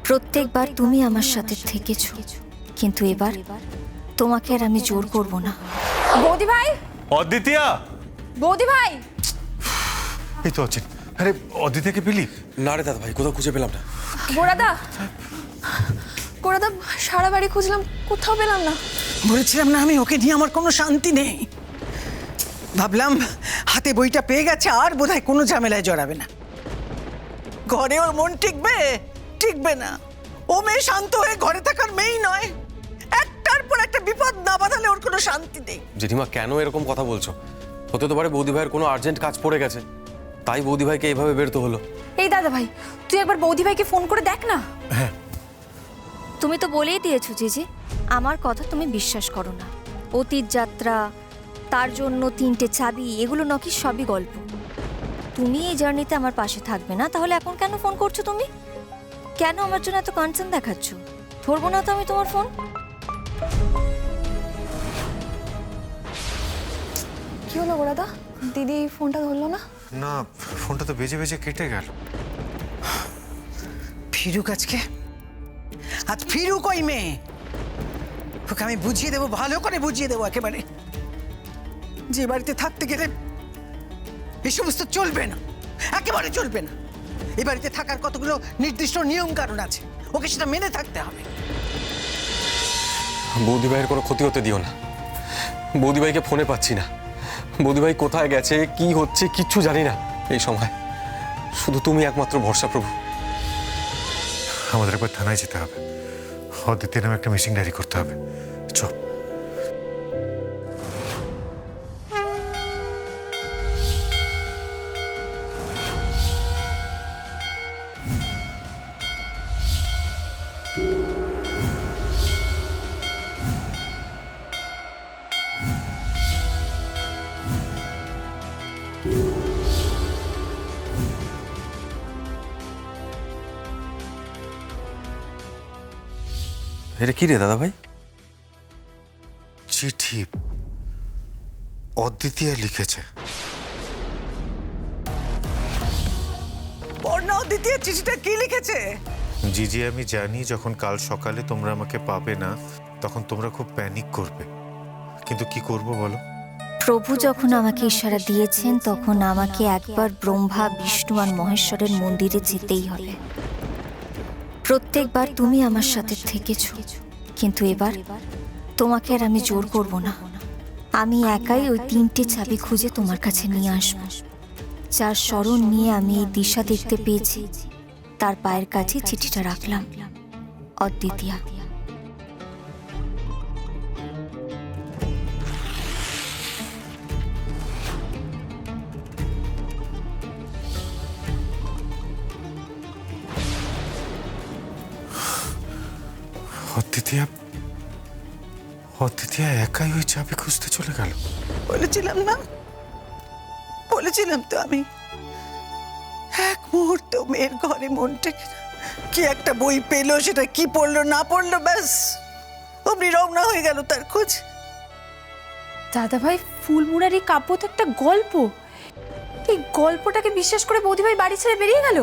প্রত্যেকবার তুমি আমার সাথে থেকেছো, কিন্তু এবার তোমাকে আর আমি জোর করব না। বৌদি ভাই, অদ্বিতীয়া! বৌদি ভাই! এই তো অচিন। আরে অদ্বিতীয়াকে পেলি? না রে দাদা ভাই, কোথাও খুঁজে পেলাম না। গোড়াদা, গোড়াদা, সারা বাড়ি খুঁজলাম, কোথাও পেলাম না। বলেছিলাম না আমি, ওকে নিয়ে আমার কোনো শান্তি নেই। ভাবলাম হাতে বইটা পেয়ে গেছে, আর বোধহয় কোনো ঝামেলায় জড়াবে না। ঘরে ওর মন টিকবে? টিকবে না। ও মেয়ে শান্ত হয়ে ঘরে থাকার মেয়েই নয়। একটার পর একটা বিপদ না বাঁধালে ওর কোনো শান্তি নেই। জেঠিমা, কেন এরকম কথা বলছো? হতে তো পারে বৌদি ভাইয়ের কোনো আর্জেন্ট কাজ পড়ে গেছে, তাই বৌদি ভাইকে এইভাবে বেরোতে হলো। এই দাদা ভাই, তুই একবার বৌদি ভাইকে ফোন করে দেখ না। তুমি তো বলেই দিয়েছো জিজি, আমার কথা তুমি বিশ্বাস করো না। অতীত যাত্রা, তার জন্য 3টে চাবি, এগুলো নাকি সবই গল্প। তুমি এই জার্নিতে আমার পাশে থাকবে না, তাহলে এখন কেন ফোন করছো তুমি? কেন আমার জন্য এত কনসার্ন দেখাচ্ছ? ধরবো না তো আমি তোমার ফোন। কি হলো গোড়াদা, দিদি ফোনটা ধরলো না? না, ফোনটা তো বেজে বেজে কেটে গেল। ফিরুক আজকে, আজ ফিরুক ওই মেয়ে। ওকে আমি বুঝিয়ে দেবো, ভালো করে বুঝিয়ে দেবো একেবারে, যে বাড়িতে থাকতে গেলে এই সমস্ত চলবে না, একেবারে চলবে না। এ বাড়িতে থাকার কতগুলো নির্দিষ্ট নিয়ম কারণ আছে, ওকে সেটা মেনে থাকতে হবে। বৌদি ভাইয়ের কোনো ক্ষতি হতে দিও না। বৌদি ভাইকে ফোনে পাচ্ছি না। বৌদি ভাই কোথায় গেছে, কি হচ্ছে কিচ্ছু জানি না। এই সময় শুধু তুমি একমাত্র ভরসা, প্রভু। আমাদের একবার থানায় যেতে হবে, অদ্বিতীয় নামে একটা মিসিং ডায়েরি করতে হবে। চল। এটা কি রে দাদা ভাই? চিঠি অদ্বিতীয়া লিখেছে। বর্ণা দ্বিতীয় চিঠিটা কি লিখেছে? জিজি, আমি জানি যখন কাল সকালে তোমরা আমাকে পাবে না, তখন তোমরা খুব প্যানিক করবে, কিন্তু কি করব বলো? প্রভু যখন আমাকে ইশারা দিয়েছেন, তখন আমাকে একবার ব্রহ্মা, বিষ্ণু আর মহেশ্বরের মন্দিরে যেতেই হবে। প্রত্যেকবার তুমি আমার সাথে থেকেছো, কিন্তু এবার তোমাকে আর আমি জোর করব না। আমি একাই ওই 3টে চাবি খুঁজে তোমার কাছে নিয়ে আসব। যার স্মরণ নিয়ে আমি এই দিশা দেখতে পেয়েছি, তার পায়ের কাছে চিঠিটা রাখলাম। অদ্বিতীয়া। অদ্বিতীয়া, অদ্বিতীয়া একাই ওই চাবি খুঁজতে চলে গেল। বলেছিলাম না, বলেছিলাম তো আমি, এক মুহূর্ত মেয়ের ঘরে মন টেকে না। কি একটা বই পেলো, সেটা কি পড়লো না পড়লো, ব্যাস অমনি রওনা হয়ে গেল তার খোঁজ। দাদা ভাই, ফুলমুড়ার এই কাব্য তো একটা গল্প। এই গল্পটাকে বিশ্বাস করে বৌদি ভাই বাড়ি ছেড়ে বেরিয়ে গেল।